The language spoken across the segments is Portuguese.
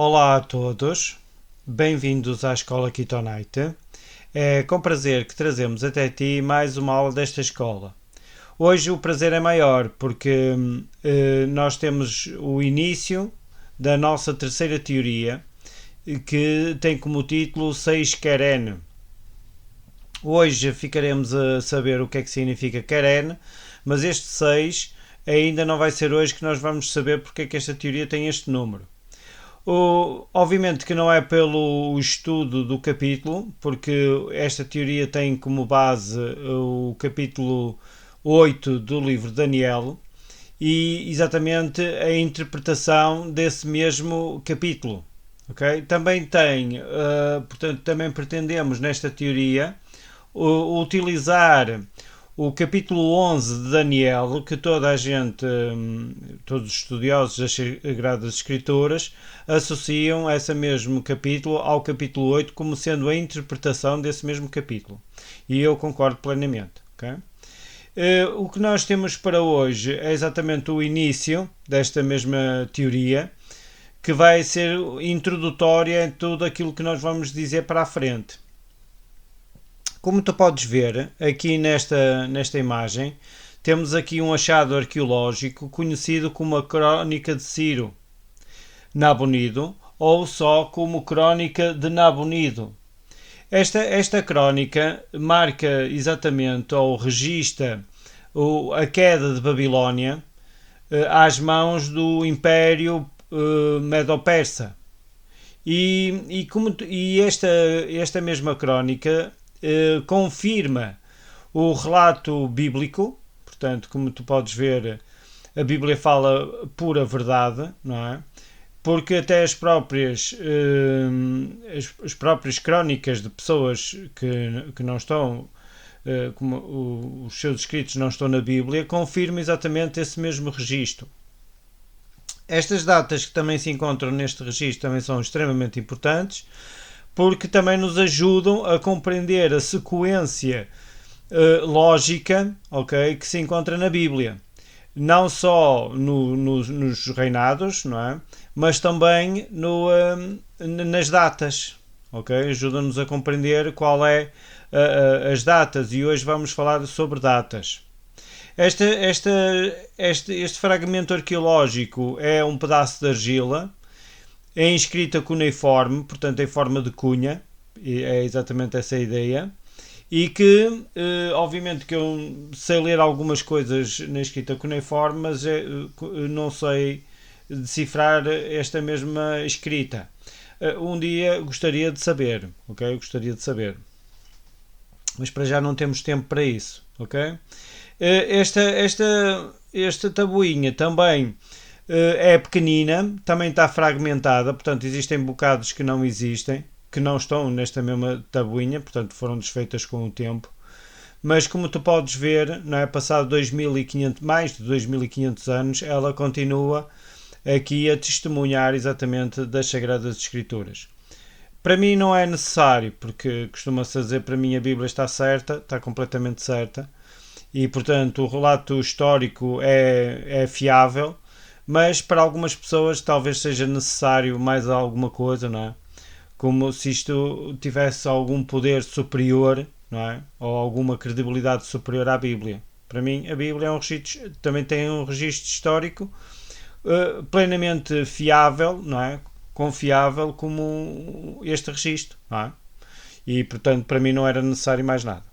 Olá a todos, bem-vindos à Escola Kitonite. É com prazer que trazemos até ti mais uma aula desta escola. Hoje o prazer é maior porque nós temos o início da nossa terceira teoria, que tem como título 6 Keren. Hoje ficaremos a saber o que é que significa Keren, mas este 6 ainda não vai ser hoje que nós vamos saber porque é que esta teoria tem este número. Obviamente que não é pelo estudo do capítulo, porque esta teoria tem como base o capítulo 8 do livro de Daniel e exatamente a interpretação desse mesmo capítulo. Okay? Também tem, portanto, também pretendemos nesta teoria utilizar o capítulo 11 de Daniel, que toda a gente, todos os estudiosos das Sagradas Escrituras, associam esse mesmo capítulo ao capítulo 8 como sendo a interpretação desse mesmo capítulo. E eu concordo plenamente. Okay? O que nós temos para hoje é exatamente o início desta mesma teoria, que vai ser introdutória em tudo aquilo que nós vamos dizer para a frente. Como tu podes ver aqui nesta imagem, temos aqui um achado arqueológico conhecido como a Crónica de Ciro Nabonido, ou só como Crónica de Nabonido. Esta crónica marca exatamente ou registra a queda de Babilónia às mãos do Império Medo-Persa. E esta mesma crónica confirma o relato bíblico, portanto, como tu podes ver, a Bíblia fala pura verdade, não é? Porque até as próprias crónicas de pessoas que não estão, como os seus escritos não estão na Bíblia, confirmam exatamente esse mesmo registro. Estas datas que também se encontram neste registro também são extremamente importantes, porque também nos ajudam a compreender a sequência lógica, okay, que se encontra na Bíblia. Não só nos reinados, não é? Mas também nas datas. Okay? Ajuda-nos a compreender qual é as datas, e hoje vamos falar sobre datas. Este fragmento arqueológico é um pedaço de argila, é inscrita cuneiforme, portanto em forma de cunha, é exatamente essa a ideia, e que, obviamente que eu sei ler algumas coisas na escrita cuneiforme, mas não sei decifrar esta mesma escrita. Um dia gostaria de saber, ok? Gostaria de saber. Mas para já não temos tempo para isso, ok? Esta tabuinha também é pequenina, também está fragmentada, portanto existem bocados que não existem, que não estão nesta mesma tabuinha, portanto foram desfeitas com o tempo. Mas como tu podes ver, não é, passado 2500, mais de 2500 anos, ela continua aqui a testemunhar exatamente das Sagradas Escrituras. Para mim não é necessário, porque costuma-se dizer, para mim a Bíblia está certa, está completamente certa, e portanto o relato histórico é fiável, mas para algumas pessoas talvez seja necessário mais alguma coisa, não é? Como se isto tivesse algum poder superior, não é? Ou alguma credibilidade superior à Bíblia. Para mim, a Bíblia é também tem um registro histórico plenamente fiável, não é? Confiável como este registro, não é? E portanto, para mim não era necessário mais nada.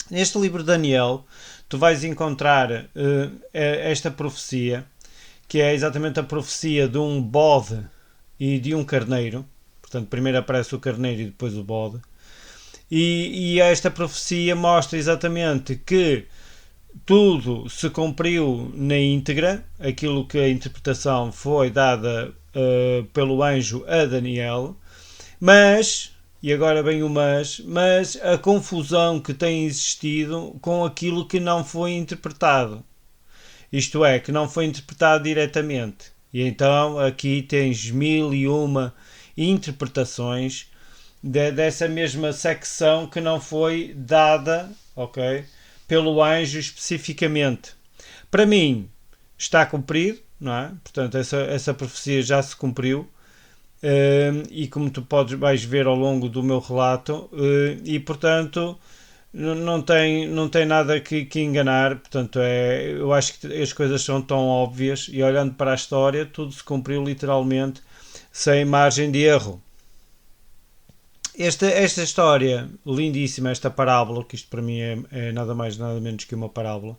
Neste livro de Daniel, tu vais encontrar esta profecia, que é exatamente a profecia de um bode e de um carneiro. Portanto, primeiro aparece o carneiro e depois o bode. E esta profecia mostra exatamente que tudo se cumpriu na íntegra, aquilo que a interpretação foi dada pelo anjo a Daniel, mas, e agora vem o mas a confusão que tem existido com aquilo que não foi interpretado. Isto é, que não foi interpretado diretamente. E então aqui tens mil e uma interpretações dessa mesma secção que não foi dada, ok, pelo anjo especificamente. Para mim está cumprido, não é? Portanto, essa profecia já se cumpriu. E como tu vais ver ao longo do meu relato, e portanto não tem nada que enganar. Portanto, eu acho que as coisas são tão óbvias e olhando para a história, tudo se cumpriu literalmente sem margem de erro. Esta história lindíssima, esta parábola, que isto para mim é nada mais nada menos que uma parábola,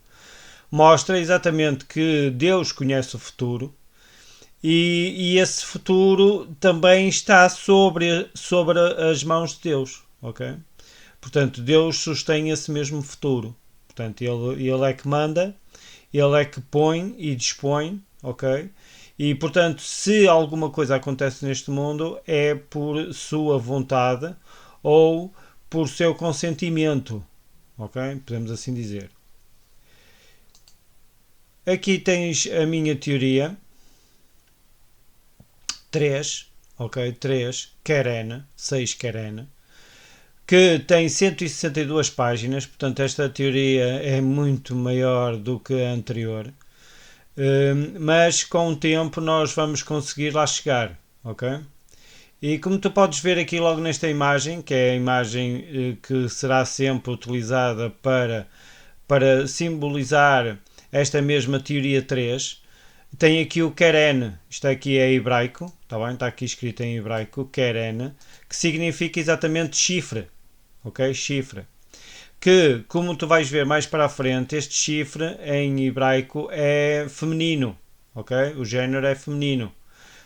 mostra exatamente que Deus conhece o futuro e esse futuro também está sobre as mãos de Deus, ok? Portanto, Deus sustém esse mesmo futuro. Portanto, ele é que manda, ele é que põe e dispõe, ok? E, portanto, se alguma coisa acontece neste mundo, é por sua vontade ou por seu consentimento, ok? Podemos assim dizer. Aqui tens a minha teoria. 3, ok? 3, Keren, 6 Keren, que tem 162 páginas, portanto esta teoria é muito maior do que a anterior, mas com o tempo nós vamos conseguir lá chegar, ok? E como tu podes ver aqui logo nesta imagem, que é a imagem que será sempre utilizada para simbolizar esta mesma teoria 3, tem aqui o Keren, isto aqui é hebraico, está bem? Está aqui escrito em hebraico, Keren, que significa exatamente chifre, ok? Chifre. Que, como tu vais ver mais para a frente, este chifre em hebraico é feminino, ok? O género é feminino,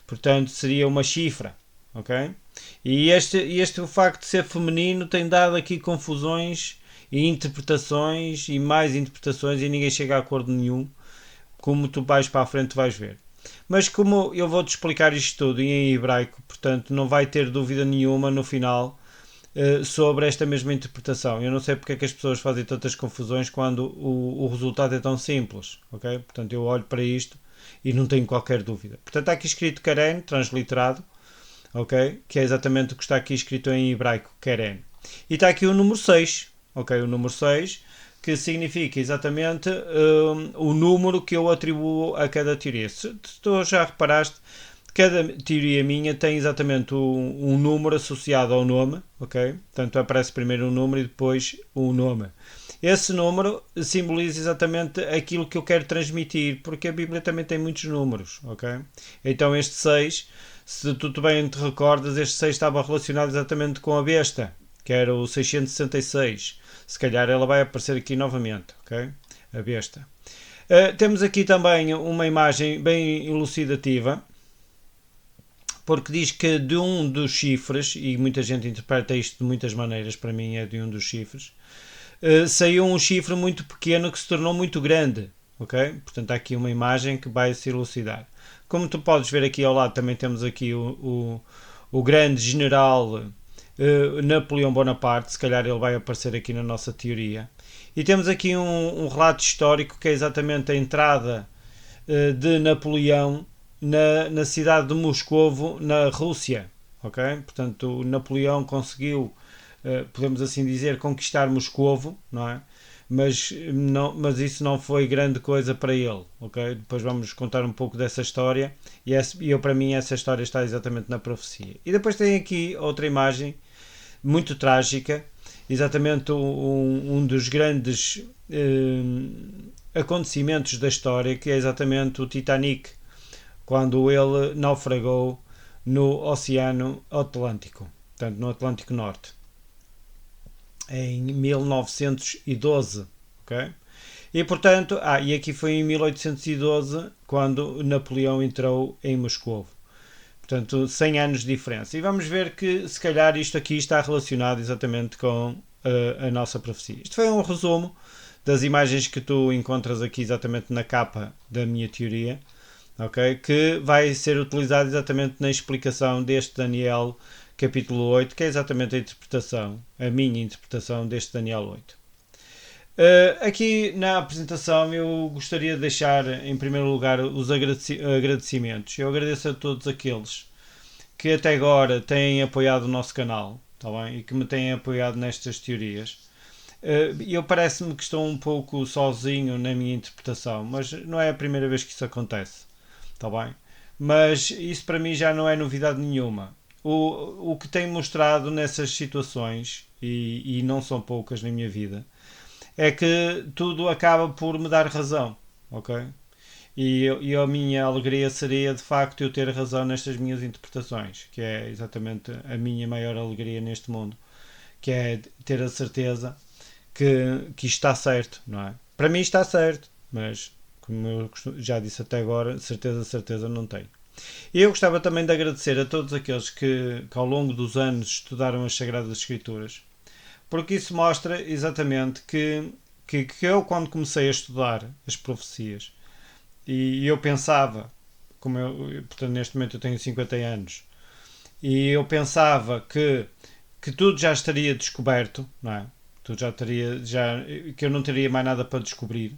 portanto seria uma chifra, ok? E o facto de ser feminino tem dado aqui confusões e interpretações e mais interpretações e ninguém chega a acordo nenhum, como tu vais para a frente vais ver. Mas como eu vou-te explicar isto tudo em hebraico, portanto não vai ter dúvida nenhuma no final sobre esta mesma interpretação. Eu não sei porque é que as pessoas fazem tantas confusões quando o resultado é tão simples, ok? Portanto eu olho para isto e não tenho qualquer dúvida. Portanto está aqui escrito Keren, transliterado, ok? Que é exatamente o que está aqui escrito em hebraico, Keren. E está aqui o número 6, ok? O número 6, que significa exatamente o número que eu atribuo a cada teoria. Se tu já reparaste, cada teoria minha tem exatamente um número associado ao nome, ok? Portanto, aparece primeiro um número e depois o nome. Esse número simboliza exatamente aquilo que eu quero transmitir, porque a Bíblia também tem muitos números, ok? Então este 6, se tu bem te recordas, este 6 estava relacionado exatamente com a besta, que era o 666. Se calhar ela vai aparecer aqui novamente, ok? A besta. Temos aqui também uma imagem bem elucidativa, porque diz que de um dos chifres, e muita gente interpreta isto de muitas maneiras, para mim é de um dos chifres, saiu um chifre muito pequeno que se tornou muito grande, ok? Portanto há aqui uma imagem que vai se elucidar. Como tu podes ver aqui ao lado, também temos aqui o grande general Napoleão Bonaparte, se calhar ele vai aparecer aqui na nossa teoria. E temos aqui um relato histórico que é exatamente a entrada de Napoleão na cidade de Moscovo, na Rússia. Okay? Portanto, Napoleão conseguiu, podemos assim dizer, conquistar Moscovo, não é? Mas isso não foi grande coisa para ele, ok? Depois vamos contar um pouco dessa história e para mim essa história está exatamente na profecia. E depois tem aqui outra imagem muito trágica, exatamente um dos grandes acontecimentos da história, que é exatamente o Titanic, quando ele naufragou no Oceano Atlântico, portanto no Atlântico Norte, em 1912, ok? E portanto, e aqui foi em 1812 quando Napoleão entrou em Moscou. Portanto, 100 anos de diferença. E vamos ver que se calhar isto aqui está relacionado exatamente com a nossa profecia. Isto foi um resumo das imagens que tu encontras aqui exatamente na capa da minha teoria, ok? Que vai ser utilizado exatamente na explicação deste Daniel capítulo 8, que é exatamente a minha interpretação deste Daniel 8. Aqui na apresentação eu gostaria de deixar em primeiro lugar os agradecimentos. Eu agradeço a todos aqueles que até agora têm apoiado o nosso canal, tá bem? E que me têm apoiado nestas teorias. Eu parece-me que estou um pouco sozinho na minha interpretação, mas não é a primeira vez que isso acontece. está bem? Mas isso para mim já não é novidade nenhuma. O que tem mostrado nessas situações, e não são poucas na minha vida, é que tudo acaba por me dar razão, ok? E a minha alegria seria de facto eu ter razão nestas minhas interpretações, que é exatamente a minha maior alegria neste mundo, que é ter a certeza que isto está certo, não é? Para mim está certo, mas como eu já disse até agora, certeza não tenho. E eu gostava também de agradecer a todos aqueles que ao longo dos anos estudaram as Sagradas Escrituras, porque isso mostra exatamente que eu, quando comecei a estudar as profecias, e eu pensava, portanto, neste momento eu tenho 50 anos, e eu pensava que tudo já estaria descoberto, não é? Tudo já teria, que eu não teria mais nada para descobrir,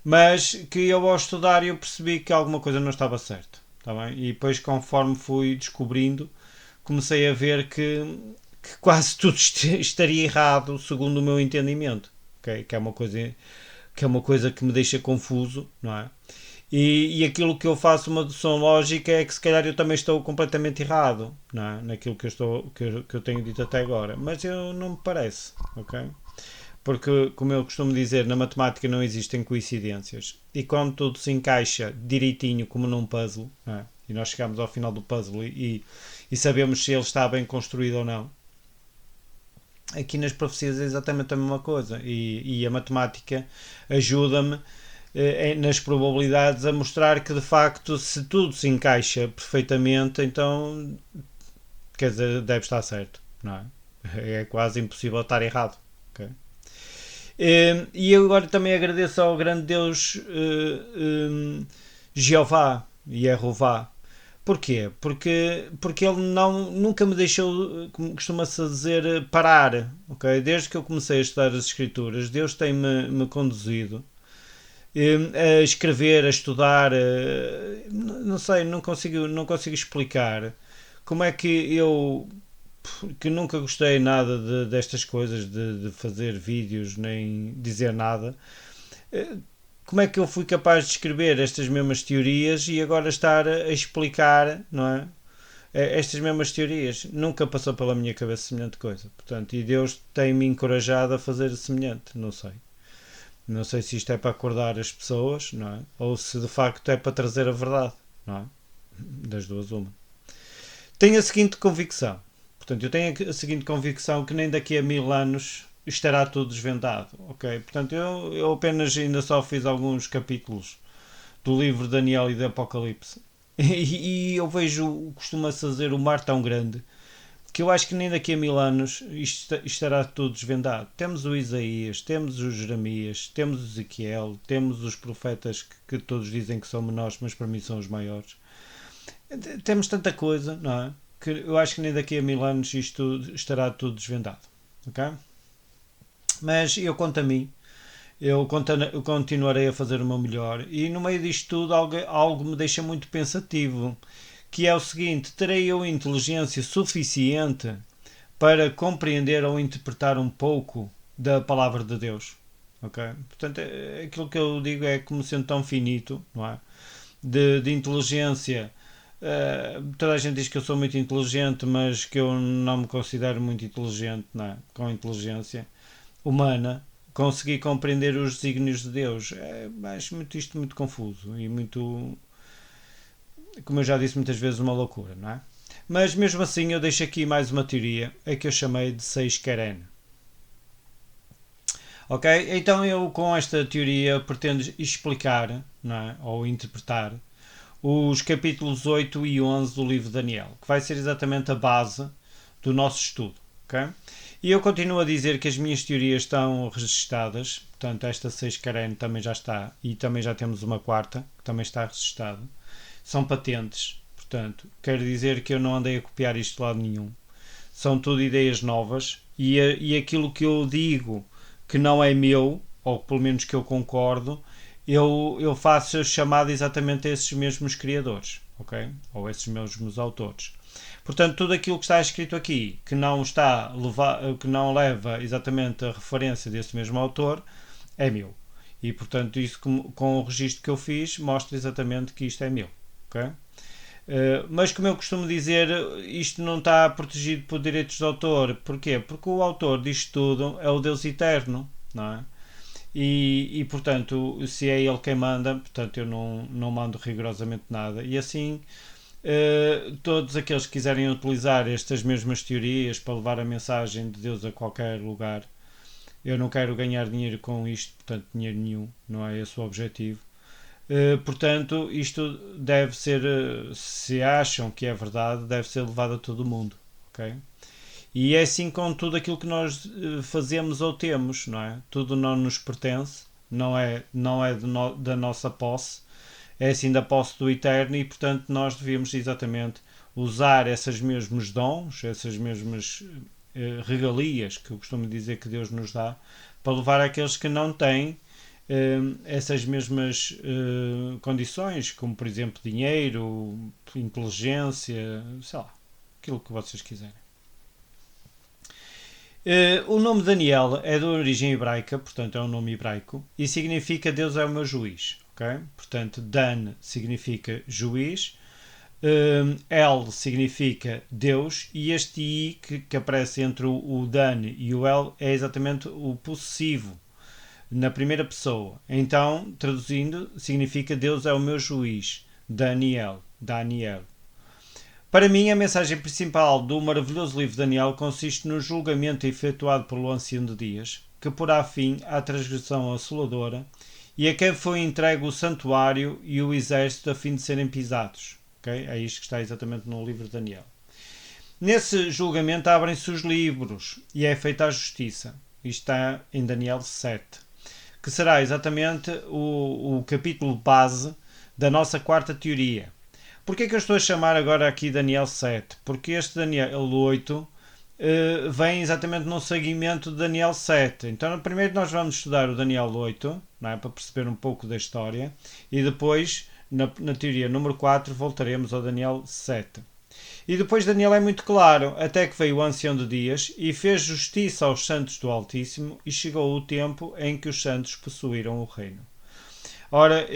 mas que eu ao estudar eu percebi que alguma coisa não estava certa, tá bem? E depois conforme fui descobrindo, comecei a ver que quase tudo estaria errado segundo o meu entendimento, okay? Que é uma coisa que me deixa confuso, não é? E aquilo que eu faço uma dedução lógica é que se calhar eu também estou completamente errado, não é? Naquilo que eu tenho dito até agora, mas eu não me parece, ok? Porque, como eu costumo dizer, na matemática não existem coincidências. E quando tudo se encaixa direitinho, como num puzzle, não é? E nós chegamos ao final do puzzle e sabemos se ele está bem construído ou não, aqui nas profecias é exatamente a mesma coisa. E a matemática ajuda-me nas probabilidades a mostrar que de facto, se tudo se encaixa perfeitamente, então quer dizer, deve estar certo, não é? É quase impossível estar errado. Okay? E eu agora também agradeço ao grande Deus Jeová, Yehová. Porquê? Porque ele nunca me deixou, como costuma-se dizer, parar. Okay? Desde que eu comecei a estudar as Escrituras, Deus tem-me conduzido a escrever, a estudar. Não sei, não consigo explicar como é que eu que nunca gostei nada destas coisas de fazer vídeos nem dizer nada. Como é que eu fui capaz de escrever estas mesmas teorias e agora estar a explicar, não é? Estas mesmas teorias. Nunca passou pela minha cabeça semelhante coisa. Portanto, e Deus tem-me encorajado a fazer semelhante. Não sei. Não sei se isto é para acordar as pessoas, não é? Ou se de facto é para trazer a verdade, não é? Das duas, uma. Tenho a seguinte convicção. Portanto, eu tenho a seguinte convicção que nem daqui a 1000 anos estará tudo desvendado, ok? Portanto, eu apenas ainda só fiz alguns capítulos do livro de Daniel e do Apocalipse. E eu vejo, costuma-se fazer o mar tão grande que eu acho que nem daqui a 1000 anos isto estará tudo desvendado. Temos o Isaías, temos o Jeremias, temos o Ezequiel, temos os profetas que todos dizem que são menores, mas para mim são os maiores. Temos tanta coisa, não é? Que eu acho que nem daqui a 1000 anos isto estará tudo desvendado. Ok? Mas eu quanto a mim, eu continuarei a fazer o meu melhor e no meio disto tudo algo me deixa muito pensativo, que é o seguinte: terei eu inteligência suficiente para compreender ou interpretar um pouco da palavra de Deus? Ok? Portanto, aquilo que eu digo é como sendo tão finito, não é? De inteligência. Toda a gente diz que eu sou muito inteligente, mas que eu não me considero muito inteligente, não é? Com inteligência humana, conseguir compreender os desígnios de Deus. Acho isto muito confuso e muito, como eu já disse muitas vezes, uma loucura, não é? Mas mesmo assim eu deixo aqui mais uma teoria, a que eu chamei de 6 Keren. Ok? Então eu com esta teoria pretendo explicar, não é? Ou interpretar os capítulos 8 e 11 do livro de Daniel, que vai ser exatamente a base do nosso estudo. Okay? E eu continuo a dizer que as minhas teorias estão registadas, portanto esta 6 Karen também já está, e também já temos uma quarta, que também está registada. São patentes, portanto, quero dizer que eu não andei a copiar isto de lado nenhum. São tudo ideias novas, e aquilo que eu digo que não é meu, ou pelo menos que eu concordo, eu faço chamada exatamente a esses mesmos criadores, ok? Ou esses mesmos autores. Portanto, tudo aquilo que está escrito aqui, que não leva exatamente a referência desse mesmo autor, é meu. E, portanto, isso com o registro que eu fiz, mostra exatamente que isto é meu. ok? Mas como eu costumo dizer, isto não está protegido por direitos de autor. Porquê? Porque o autor disto tudo é o Deus eterno, não é? Portanto, se é ele quem manda, portanto eu não mando rigorosamente nada. E assim, todos aqueles que quiserem utilizar estas mesmas teorias para levar a mensagem de Deus a qualquer lugar, eu não quero ganhar dinheiro com isto, portanto dinheiro nenhum, não é esse o objetivo. Portanto, isto deve ser, se acham que é verdade, deve ser levado a todo o mundo, ok? E é assim com tudo aquilo que nós fazemos ou temos, não é? Tudo não nos pertence, não é da nossa posse, é assim da posse do Eterno e, portanto, nós devíamos exatamente usar esses mesmos dons, essas mesmas regalias que eu costumo dizer que Deus nos dá, para levar àqueles que não têm essas mesmas condições, como por exemplo dinheiro, inteligência, sei lá, aquilo que vocês quiserem. O nome Daniel é de origem hebraica, portanto é um nome hebraico, e significa Deus é o meu juiz. Okay? Portanto, Dan significa juiz, El significa Deus, e este I que aparece entre o Dan e o El é exatamente o possessivo, na primeira pessoa. Então, traduzindo, significa Deus é o meu juiz. Daniel. Para mim, a mensagem principal do maravilhoso livro de Daniel consiste no julgamento efetuado pelo Ancião de Dias, que porá fim à transgressão assoladora e a quem foi entregue o santuário e o exército a fim de serem pisados. Okay? É isto que está exatamente no livro de Daniel. Nesse julgamento abrem-se os livros e é feita a justiça. Isto está em Daniel 7, que será exatamente o capítulo base da nossa quarta teoria. Porquê é que eu estou a chamar agora aqui Daniel 7? Porque este Daniel 8 vem exatamente no seguimento de Daniel 7. Então, primeiro nós vamos estudar o Daniel 8, não é? Para perceber um pouco da história, e depois, na teoria número 4, voltaremos ao Daniel 7. E depois Daniel é muito claro, até que veio o Ancião de Dias e fez justiça aos santos do Altíssimo e chegou o tempo em que os santos possuíram o reino. Ora,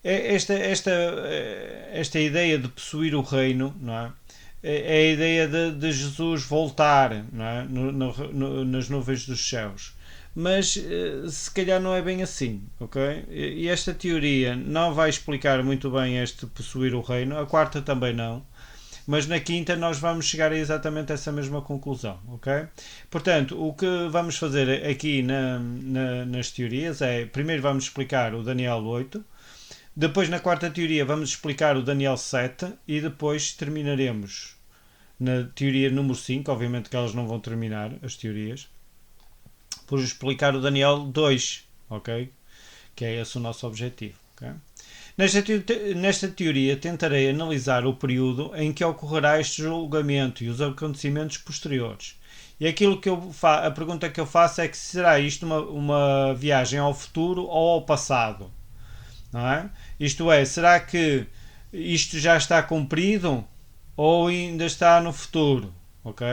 esta ideia de possuir o reino, não é? É a ideia de Jesus voltar, não é? Nas nuvens dos céus. Mas se calhar não é bem assim, ok? E esta teoria não vai explicar muito bem este possuir o reino, a quarta também não. Mas na quinta nós vamos chegar a exatamente essa mesma conclusão, ok? Portanto, o que vamos fazer aqui nas teorias é, primeiro vamos explicar o Daniel 8, depois na quarta teoria vamos explicar o Daniel 7 e depois terminaremos na teoria número 5, obviamente que elas não vão terminar, as teorias, por explicar o Daniel 2, ok? Que é esse o nosso objetivo, ok? Nesta teoria tentarei analisar o período em que ocorrerá este julgamento e os acontecimentos posteriores. E a pergunta que eu faço é que será isto uma viagem ao futuro ou ao passado? Não é? Isto é, será que isto já está cumprido ou ainda está no futuro? Ok?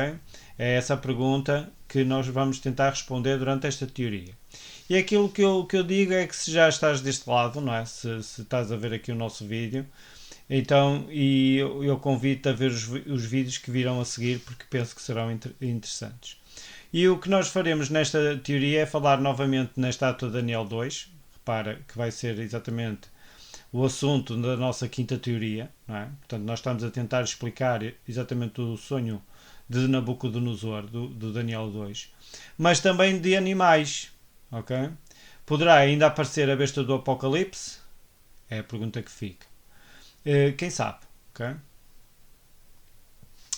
É essa a pergunta que nós vamos tentar responder durante esta teoria. E aquilo que eu digo é que se já estás deste lado, não é? Se estás a ver aqui o nosso vídeo, então eu convido-te a ver os vídeos que virão a seguir porque penso que serão interessantes. E o que nós faremos nesta teoria é falar novamente na estátua de Daniel 2, repara que vai ser exatamente o assunto da nossa quinta teoria, não é? Portanto, nós estamos a tentar explicar exatamente o sonho de Nabucodonosor, do Daniel 2, mas também de animais. Okay? Poderá ainda aparecer a besta do Apocalipse? É a pergunta que fica. Quem sabe? Okay?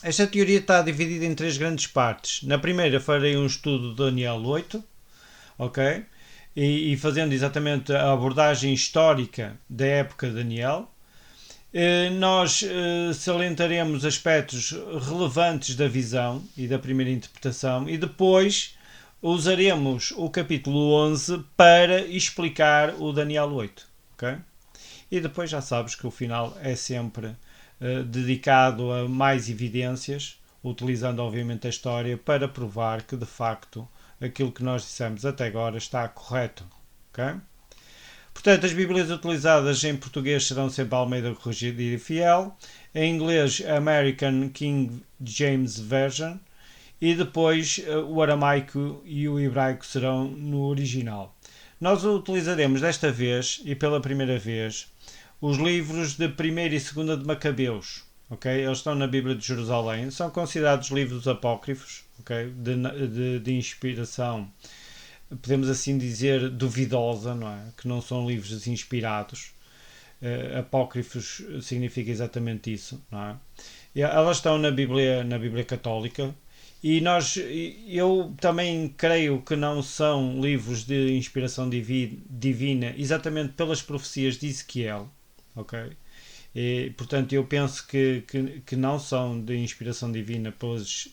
Esta teoria está dividida em três grandes partes. Na primeira farei um estudo de Daniel 8, ok? E fazendo exatamente a abordagem histórica da época de Daniel. Nós salientaremos aspectos relevantes da visão e da primeira interpretação e depois usaremos o capítulo 11 para explicar o Daniel 8, ok? E depois já sabes que o final é sempre dedicado a mais evidências, utilizando obviamente a história para provar que de facto aquilo que nós dissemos até agora está correto, ok? Portanto, as Bíblias utilizadas em português serão sempre a Almeida Corrigida e Fiel, em inglês American King James Version e depois o aramaico e o hebraico serão no original. Nós utilizaremos desta vez e pela primeira vez os livros de 1º e 2º de Macabeus. Okay? Eles estão na Bíblia de Jerusalém, são considerados livros apócrifos, okay? de inspiração, podemos assim dizer, duvidosa, não é? Que não são livros inspirados. Apócrifos significa exatamente isso, não é? Elas estão na Bíblia Católica e eu também creio que não são livros de inspiração divina exatamente pelas profecias de Ezequiel, ok? E, portanto, eu penso que não são de inspiração divina pelas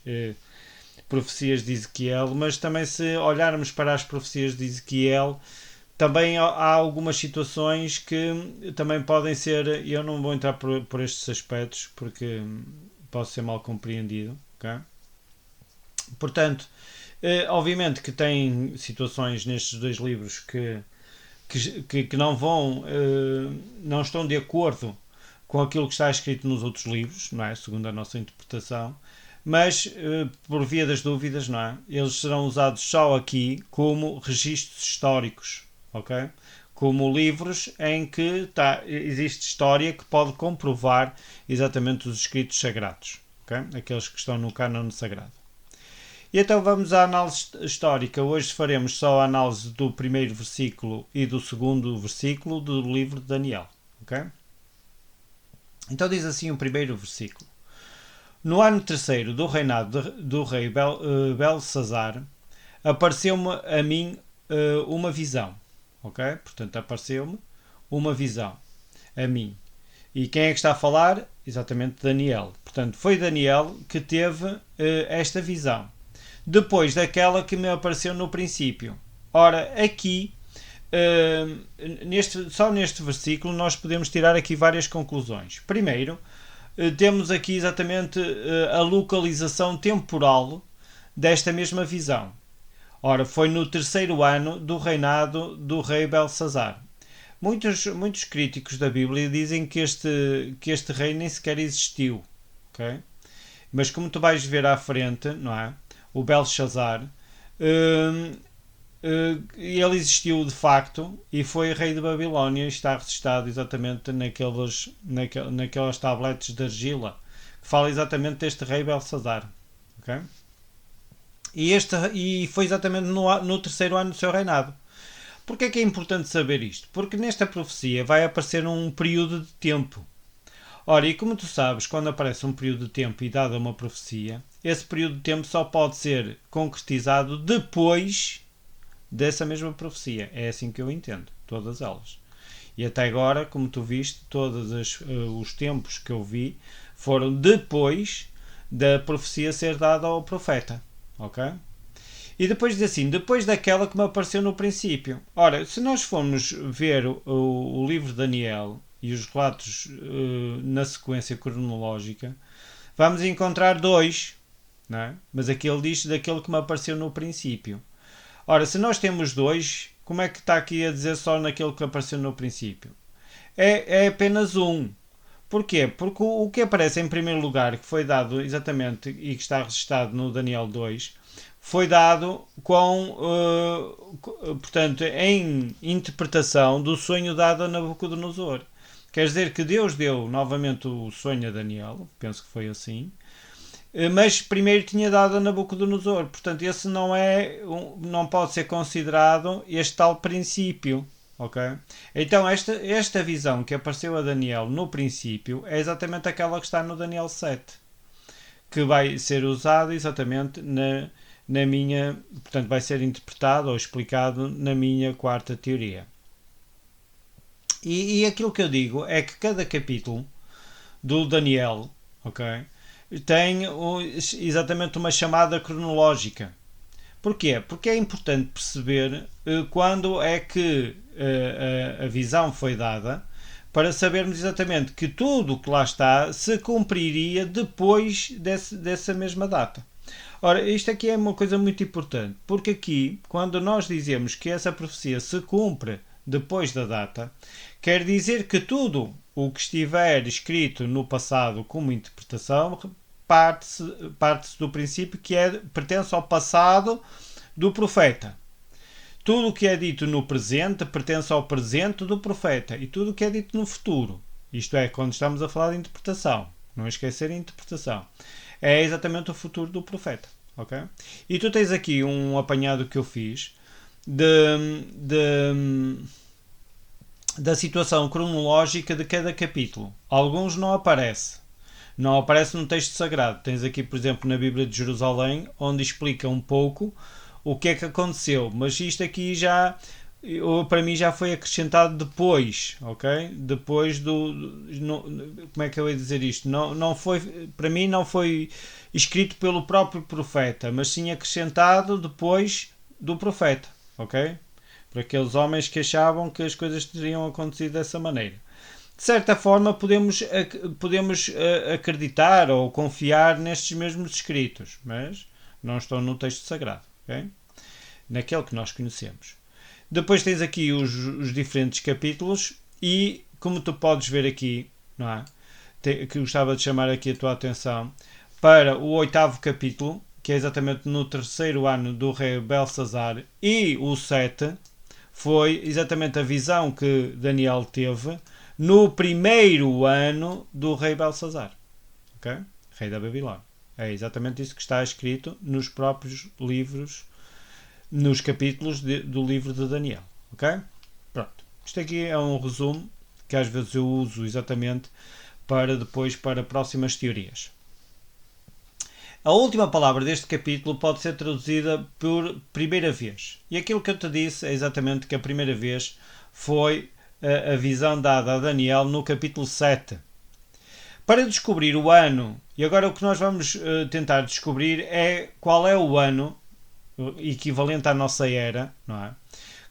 profecias de Ezequiel, mas também se olharmos para as profecias de Ezequiel, também há algumas situações que também podem ser, eu não vou entrar por estes aspectos porque posso ser mal compreendido, ok? Portanto, obviamente que tem situações nestes dois livros que não vão, não estão de acordo com aquilo que está escrito nos outros livros, não é? Segundo a nossa interpretação, mas por via das dúvidas, não é? Eles serão usados só aqui como registros históricos, ok? Como livros em que existe história que pode comprovar exatamente os escritos sagrados, ok? Aqueles que estão no cânone sagrado. E então vamos à análise histórica. Hoje faremos só a análise do primeiro versículo e do segundo versículo do livro de Daniel, ok? Então diz assim o primeiro versículo. No ano terceiro do reinado do rei Belsazar, apareceu-me a mim uma visão. Ok? Portanto, apareceu-me uma visão a mim. E quem é que está a falar? Exatamente Daniel. Portanto, foi Daniel que teve esta visão. Depois daquela que me apareceu no princípio. Ora, aqui, só neste versículo, nós podemos tirar aqui várias conclusões. Primeiro, temos aqui exatamente a localização temporal desta mesma visão. Ora, foi no terceiro ano do reinado do rei Belsazar. Muitos críticos da Bíblia dizem que este rei nem sequer existiu. Okay? Mas como tu vais ver à frente, não é? O Belshazzar, ele existiu de facto e foi rei de Babilónia e está registado exatamente naquelas tabletes de argila que fala exatamente deste rei Belsazar. Okay? E foi exatamente no terceiro ano do seu reinado. Porquê é que é importante saber isto? Porque nesta profecia vai aparecer um período de tempo. Ora, e como tu sabes, quando aparece um período de tempo e dada uma profecia, esse período de tempo só pode ser concretizado depois dessa mesma profecia. É assim que eu entendo, todas elas. E até agora, como tu viste, todos os tempos que eu vi foram depois da profecia ser dada ao profeta. Ok? E depois diz assim, depois daquela que me apareceu no princípio. Ora, se nós formos ver o livro de Daniel e os relatos na sequência cronológica, vamos encontrar dois, não é? Mas aqui ele diz daquele que me apareceu no princípio. Ora, se nós temos dois, como é que está aqui a dizer só naquele que apareceu no princípio? É apenas um. Porquê? Porque o que aparece em primeiro lugar, que foi dado exatamente e que está registado no Daniel 2, foi dado portanto, em interpretação do sonho dado a Nabucodonosor. Quer dizer que Deus deu novamente o sonho a Daniel, penso que foi assim, mas primeiro tinha dado a Nabucodonosor. Portanto, esse não pode ser considerado este tal princípio. Okay? Então, esta visão que apareceu a Daniel no princípio é exatamente aquela que está no Daniel 7, que vai ser usado exatamente na minha, portanto, vai ser interpretado ou explicado na minha quarta teoria. E aquilo que eu digo é que cada capítulo do Daniel, ok, tem exatamente uma chamada cronológica. Porquê? Porque é importante perceber quando é que a visão foi dada, para sabermos exatamente que tudo o que lá está se cumpriria depois dessa mesma data. Ora, isto aqui é uma coisa muito importante, porque aqui, quando nós dizemos que essa profecia se cumpre depois da data, quer dizer que tudo o que estiver escrito no passado como interpretação parte-se do princípio que pertence ao passado do profeta. Tudo o que é dito no presente pertence ao presente do profeta e tudo o que é dito no futuro, isto é, quando estamos a falar de interpretação, não esquecer a interpretação, é exatamente o futuro do profeta. Okay? E tu tens aqui um apanhado que eu fiz da situação cronológica de cada capítulo. Alguns não aparece. Não aparece no texto sagrado. Tens aqui, por exemplo, na Bíblia de Jerusalém, onde explica um pouco o que é que aconteceu. Mas isto aqui já, para mim, já foi acrescentado depois, ok? Depois como é que eu ia dizer isto? Não foi, para mim não foi escrito pelo próprio profeta, mas sim acrescentado depois do profeta, ok? Por aqueles homens que achavam que as coisas teriam acontecido dessa maneira. De certa forma, podemos acreditar ou confiar nestes mesmos escritos, mas não estão no texto sagrado, okay? Naquele que nós conhecemos. Depois tens aqui os diferentes capítulos e, como tu podes ver aqui, não é? Que gostava de chamar aqui a tua atenção para o 8º capítulo, que é exatamente no 3º ano do rei Belsazar, e o 7 foi exatamente a visão que Daniel teve no 1º ano do rei Belsazar, okay? Rei da Babilónia. É exatamente isso que está escrito nos próprios livros, nos capítulos do livro de Daniel. Ok? Pronto. Isto aqui é um resumo que às vezes eu uso exatamente para próximas teorias. A última palavra deste capítulo pode ser traduzida por primeira vez. E aquilo que eu te disse é exatamente que a primeira vez foi a visão dada a Daniel no capítulo 7. Para descobrir o ano, e agora o que nós vamos tentar descobrir é qual é o ano equivalente à nossa era, não é?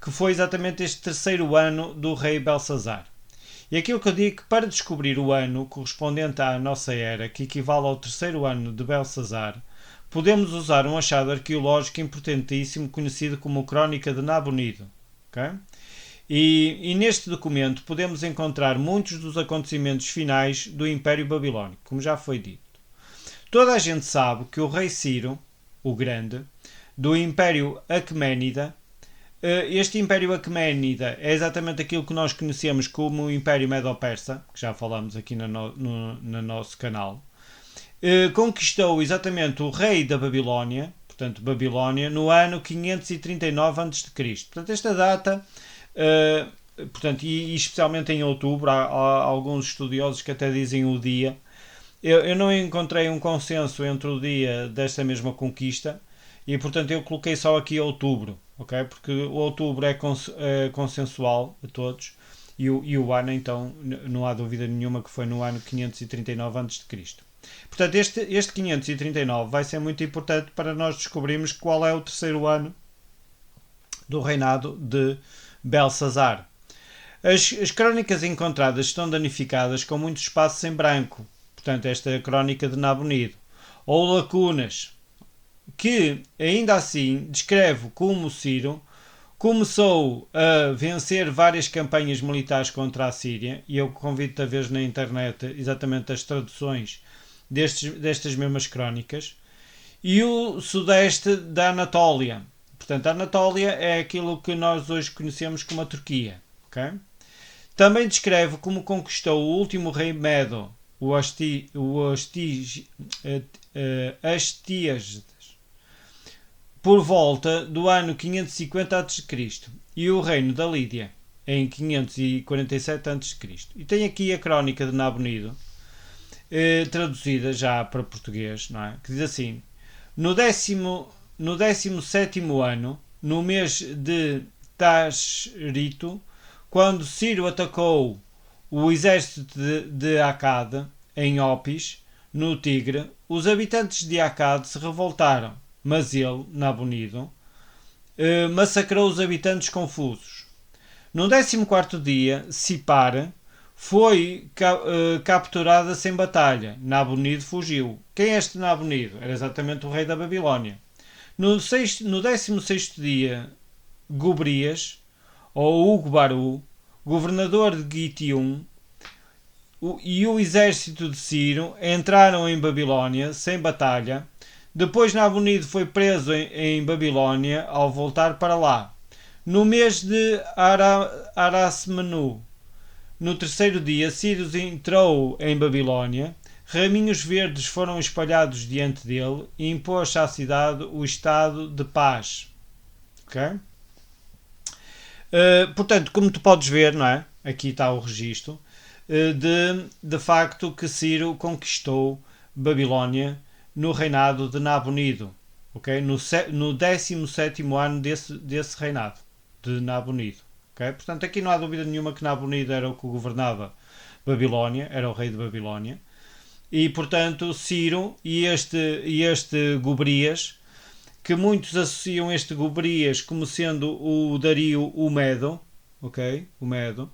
Que foi exatamente este 3º ano do rei Belsazar. E aquilo que eu digo que para descobrir o ano correspondente à nossa era, que equivale ao 3º ano de Belsazar, podemos usar um achado arqueológico importantíssimo conhecido como Crónica de Nabonido. Okay? E neste documento podemos encontrar muitos dos acontecimentos finais do Império Babilónico, como já foi dito. Toda a gente sabe que o rei Ciro, o Grande, do Império Aquemênida, este Império Aquemênida é exatamente aquilo que nós conhecemos como o Império Medo-Persa, que já falámos aqui no nosso canal, conquistou exatamente o rei da Babilónia, portanto Babilónia, no ano 539 a.C. Portanto, esta data, portanto, e especialmente em outubro, há alguns estudiosos que até dizem o dia. Eu não encontrei um consenso entre o dia desta mesma conquista e, portanto, eu coloquei só aqui outubro, ok? Porque o outubro é consensual a todos e o ano, então, não há dúvida nenhuma que foi no ano 539 a.C. Portanto, este 539 vai ser muito importante para nós descobrirmos qual é o 3º ano do reinado de Belsazar. As crónicas encontradas estão danificadas com muitos espaços em branco, portanto, esta é a crónica de Nabonido, ou lacunas, que ainda assim descreve como Ciro começou a vencer várias campanhas militares contra a Síria, e eu convido-te a ver na internet exatamente as traduções destas mesmas crónicas, e o sudeste da Anatólia. Portanto, a Anatólia é aquilo que nós hoje conhecemos como a Turquia. Okay? Também descreve como conquistou o último rei Medo, o Astíages, por volta do ano 550 a.C. e o reino da Lídia em 547 a.C. E tem aqui a crónica de Nabonido, traduzida já para português, não é? Que diz assim: no 17º ano, no mês de Tashrito, quando Ciro atacou o exército de Akkad em Opis, no Tigre, os habitantes de Akkad se revoltaram, mas ele, Nabonido, massacrou os habitantes confusos. No 14º dia, Sipar foi capturada sem batalha. Nabonido fugiu. Quem é este Nabonido? Era exatamente o rei da Babilónia. No 16º dia, Gobrias, ou Ugbaru, governador de Gitium, e o exército de Ciro entraram em Babilónia sem batalha. Depois Nabonido foi preso em Babilónia ao voltar para lá. No mês de Arasmenu, no terceiro dia, Ciro entrou em Babilónia. Raminhos verdes foram espalhados diante dele e impôs à cidade o estado de paz. Ok? Portanto, como tu podes ver, não é? Aqui está o registro de facto que Ciro conquistou Babilónia no reinado de Nabonido, okay? no 17º ano desse reinado de Nabonido. Okay? Portanto, aqui não há dúvida nenhuma que Nabonido era o que governava Babilónia, era o rei de Babilónia, e portanto Ciro e este Gobrias, que muitos associam este Gobrias como sendo o Dario o Medo, ok? O Medo,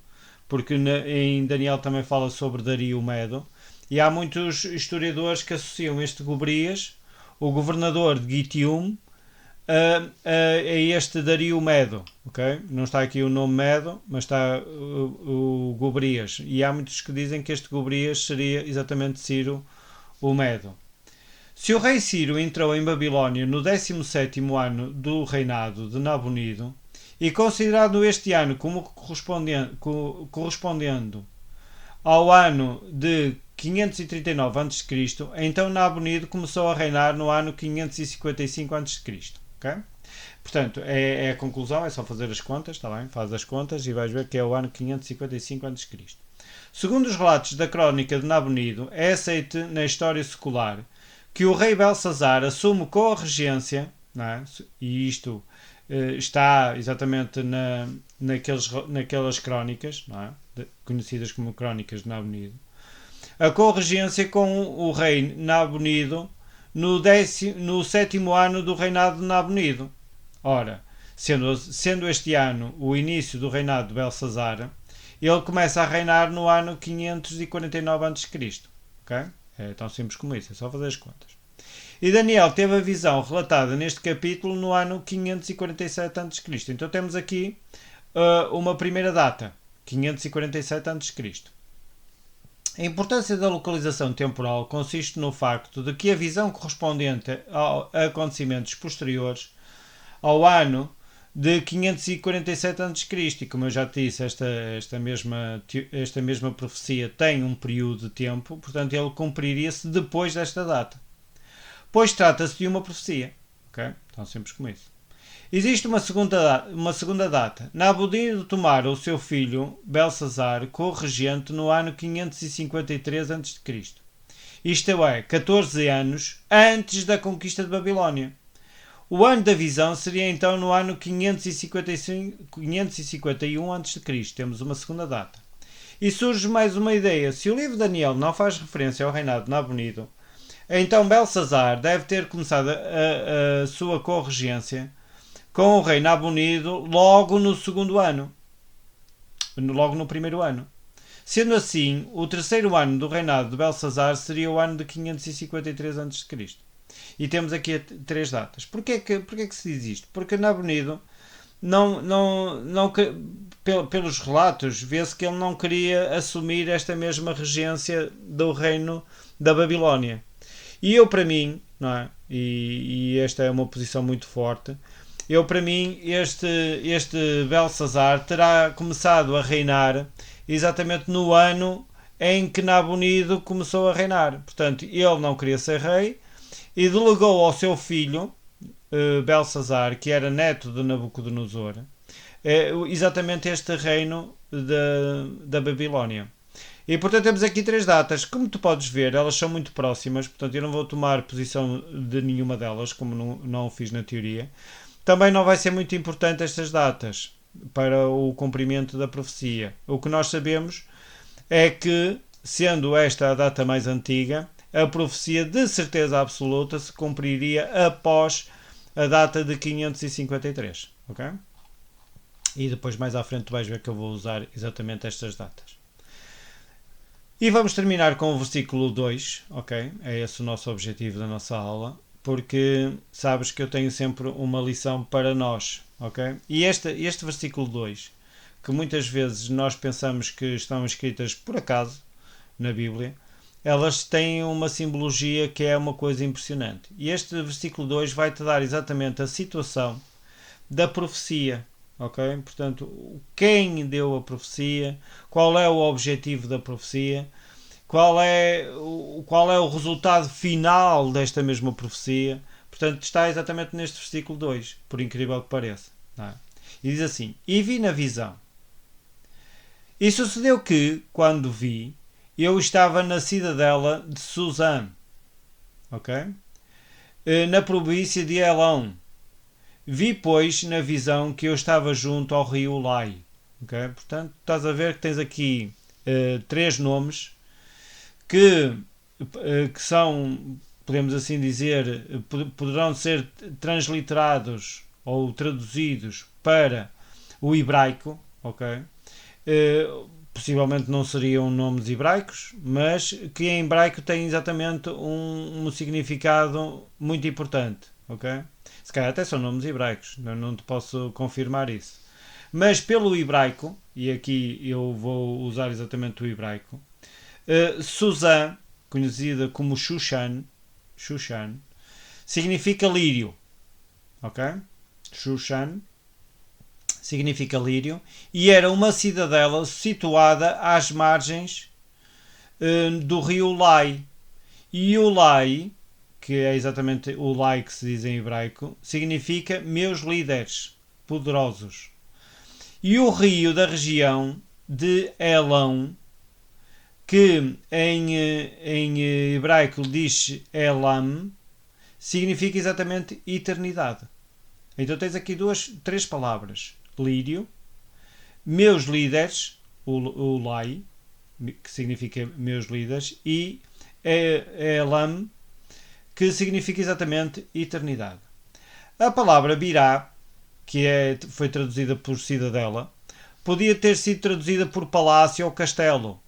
porque em Daniel também fala sobre Dario o Medo, e há muitos historiadores que associam este Gobrias, o governador de Gitium, a este Dario Medo, ok? Não está aqui o nome Medo, mas está o Gobrias, e há muitos que dizem que este Gobrias seria exatamente Ciro o Medo. Se o rei Ciro entrou em Babilónia no 17º ano do reinado de Nabonido, e considerado este ano como correspondendo ao ano de 539 a.C., então Nabonido começou a reinar no ano 555 a.C. Okay? Portanto, é a conclusão, é só fazer as contas, está bem? Faz as contas e vais ver que é o ano 555 a.C. Segundo os relatos da crónica de Nabonido, é aceite na história secular que o rei Belsazar assume com a regência, não é? E isto está exatamente naquelas crónicas, não é? Conhecidas como crónicas de Nabonido, a corregência com o rei Nabonido no 7º ano do reinado de Nabonido. Ora, sendo este ano o início do reinado de Belsazar, ele começa a reinar no ano 549 a.C. Okay? É tão simples como isso, é só fazer as contas. E Daniel teve a visão relatada neste capítulo no ano 547 a.C. Então temos aqui uma primeira data, 547 a.C. A importância da localização temporal consiste no facto de que a visão correspondente a acontecimentos posteriores ao ano de 547 a.C., e como eu já te disse, esta mesma profecia tem um período de tempo, portanto ele cumpriria-se depois desta data. Pois trata-se de uma profecia. Okay? Tão simples como isso. Existe uma segunda data. Nabonido tomara o seu filho Belsazar co-regente no ano 553 a.C. Isto é, 14 anos antes da conquista de Babilónia. O ano da visão seria então no ano 551 a.C. Temos uma segunda data. E surge mais uma ideia. Se o livro de Daniel não faz referência ao reinado de Nabonido, então Belsazar deve ter começado a sua corregência com o rei Nabonido logo no segundo ano. Logo no primeiro ano. Sendo assim, o terceiro ano do reinado de Belsazar seria o ano de 553 a.C. E temos aqui 3 datas. Porquê que se diz isto? Porque Nabonido, pelos relatos, vê-se que ele não queria assumir esta mesma regência do reino da Babilónia. E eu, para mim, não é? E esta é uma posição muito forte, para mim, este Belsazar terá começado a reinar exatamente no ano em que Nabonido começou a reinar. Portanto, ele não queria ser rei e delegou ao seu filho, Belsazar, que era neto de Nabucodonosor, exatamente este reino da Babilónia. E portanto temos aqui 3 datas. Como tu podes ver, elas são muito próximas, portanto eu não vou tomar posição de nenhuma delas, como não o fiz na teoria. Também não vai ser muito importante estas datas para o cumprimento da profecia. O que nós sabemos é que, sendo esta a data mais antiga, a profecia de certeza absoluta se cumpriria após a data de 553. Ok? E depois mais à frente tu vais ver que eu vou usar exatamente estas datas. E vamos terminar com o versículo 2, ok? É esse o nosso objetivo da nossa aula, porque sabes que eu tenho sempre uma lição para nós, ok? E este versículo 2 que muitas vezes nós pensamos que estão escritas por acaso na Bíblia, elas têm uma simbologia que é uma coisa impressionante. E este versículo 2 vai-te dar exatamente a situação da profecia. Ok? Portanto, quem deu a profecia, qual é o objetivo da profecia, qual é o resultado final desta mesma profecia. Portanto, está exatamente neste versículo 2, por incrível que pareça. Não é? E diz assim: E vi na visão. E sucedeu que, quando vi, eu estava na cidadela de Suzã, ok? Na província de Elão. Vi, pois, na visão que eu estava junto ao rio Lai. Okay? Portanto, estás a ver que tens aqui três nomes que são, podemos assim dizer, poderão ser transliterados ou traduzidos para o hebraico, ok? Possivelmente não seriam nomes hebraicos, mas que em hebraico têm exatamente um significado muito importante, ok? Se calhar até são nomes hebraicos, não te posso confirmar isso. Mas pelo hebraico, e aqui eu vou usar exatamente o hebraico, Suzã, conhecida como Shushan, significa lírio, ok? Shushan significa lírio, e era uma cidadela situada às margens do rio Lai. E o Lai, que é exatamente o Lai que se diz em hebraico, significa meus líderes poderosos. E o rio da região de Elão, que em hebraico diz Elam, significa exatamente eternidade. Então tens aqui três palavras: lírio, meus líderes, o Lai, que significa meus líderes, e Elam, que significa exatamente eternidade. A palavra birá, que foi traduzida por cidadela, podia ter sido traduzida por palácio ou castelo,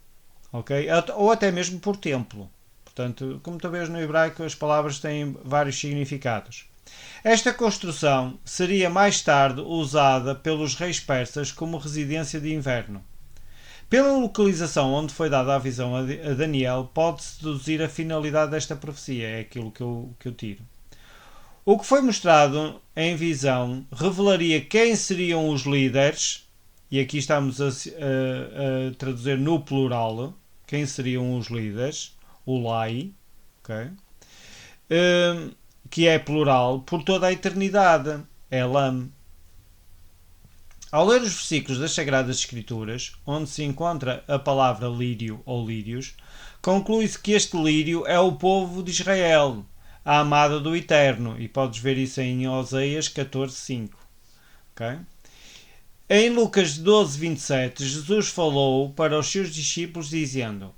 ok? Ou até mesmo por templo. Portanto, como tu vês no hebraico, as palavras têm vários significados. Esta construção seria mais tarde usada pelos reis persas como residência de inverno. Pela localização onde foi dada a visão a Daniel, pode-se deduzir a finalidade desta profecia, é aquilo que eu tiro. O que foi mostrado em visão revelaria quem seriam os líderes, e aqui estamos a traduzir no plural, quem seriam os líderes, o Lai, ok? Que é plural, por toda a eternidade, Elam. Ao ler os versículos das Sagradas Escrituras, onde se encontra a palavra lírio ou lírios, conclui-se que este lírio é o povo de Israel, a amada do Eterno, e podes ver isso em Oseias 14:5. Okay? Em Lucas 12:27, Jesus falou para os seus discípulos dizendo: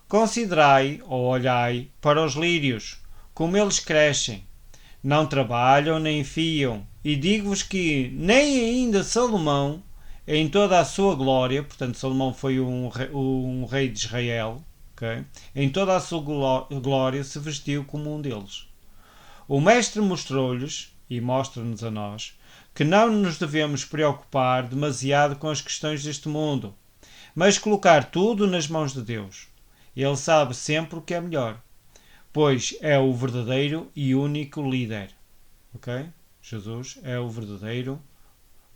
Considerai ou olhai para os lírios, como eles crescem. Não trabalham nem fiam, e digo-vos que nem ainda Salomão, em toda a sua glória, portanto Salomão foi um rei de Israel, okay? Em toda a sua glória se vestiu como um deles. O Mestre mostrou-lhes, e mostra-nos a nós, que não nos devemos preocupar demasiado com as questões deste mundo, mas colocar tudo nas mãos de Deus. Ele sabe sempre o que é melhor, pois é o verdadeiro e único líder. Ok? Jesus é o verdadeiro,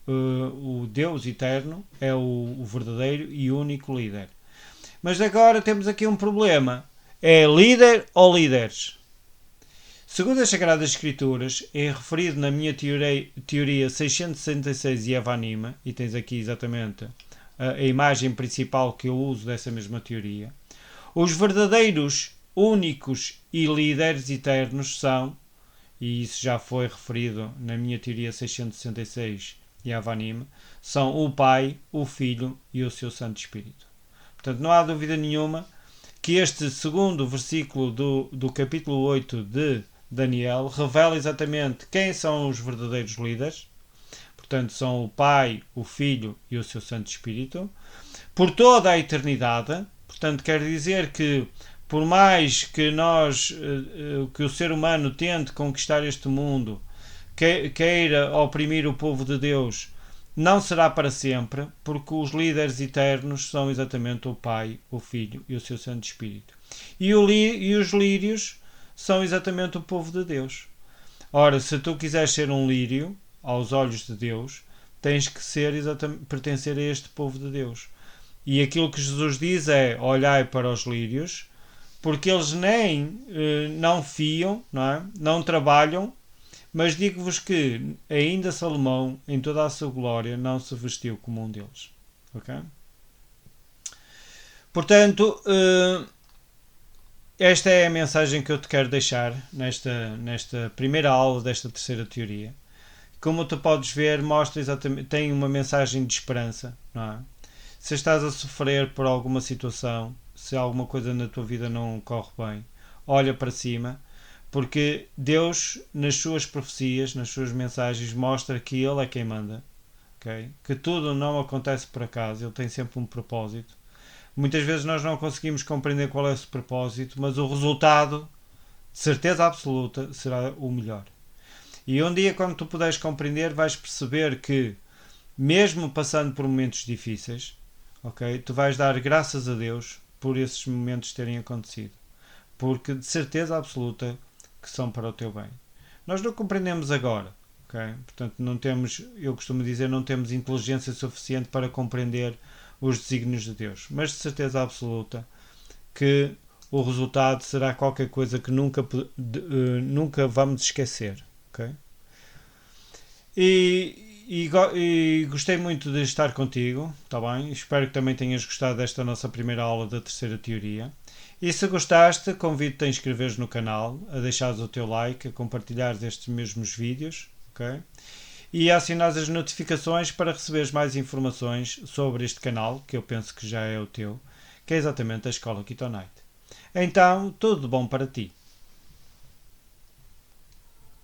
o Deus eterno é o verdadeiro e único líder. Mas agora temos aqui um problema. É líder ou líderes? Segundo as Sagradas Escrituras, é referido na minha teoria 666 Yevanima, e tens aqui exatamente a imagem principal que eu uso dessa mesma teoria, os verdadeiros, únicos e líderes eternos são, e isso já foi referido na minha teoria 666 Yevanima, são o Pai, o Filho e o seu Santo Espírito. Portanto, não há dúvida nenhuma que este segundo versículo do capítulo 8 de Daniel revela exatamente quem são os verdadeiros líderes. Portanto, são o Pai, o Filho e o seu Santo Espírito, por toda a eternidade. Portanto, quer dizer que, por mais que que o ser humano tente conquistar este mundo, queira oprimir o povo de Deus, não será para sempre, porque os líderes eternos são exatamente o Pai, o Filho e o seu Santo Espírito. E os lírios são exatamente o povo de Deus. Ora, se tu quiseres ser um lírio, aos olhos de Deus, tens que ser pertencer a este povo de Deus. E aquilo que Jesus diz é: olhai para os lírios, porque eles nem não fiam, não trabalham, mas digo-vos que ainda Salomão, em toda a sua glória, não se vestiu como um deles. Ok? Portanto, esta é a mensagem que eu te quero deixar nesta primeira aula desta terceira teoria. Como tu podes ver, mostra exatamente, tem uma mensagem de esperança, não é? Se estás a sofrer por alguma situação, se alguma coisa na tua vida não corre bem, olha para cima, porque Deus, nas suas profecias, nas suas mensagens, mostra que Ele é quem manda, okay? Que tudo não acontece por acaso, Ele tem sempre um propósito. Muitas vezes nós não conseguimos compreender qual é esse propósito, mas o resultado, de certeza absoluta, será o melhor. E um dia, quando tu puderes compreender, vais perceber que, mesmo passando por momentos difíceis, ok, tu vais dar graças a Deus por esses momentos terem acontecido. Porque, de certeza absoluta, que são para o teu bem. Nós não compreendemos agora. Okay? Portanto, não temos, eu costumo dizer, não temos inteligência suficiente para compreender os desígnios de Deus. Mas, de certeza absoluta, que o resultado será qualquer coisa que nunca vamos esquecer. Okay? E gostei muito de estar contigo, tá bem? Espero que também tenhas gostado desta nossa primeira aula da terceira teoria. E se gostaste, convido-te a inscreveres no canal, a deixares o teu like, a compartilhares estes mesmos vídeos, ok? E a assinares as notificações para receberes mais informações sobre este canal, que eu penso que já é o teu, que é exatamente a Escola Ketonite. Então, tudo de bom para ti.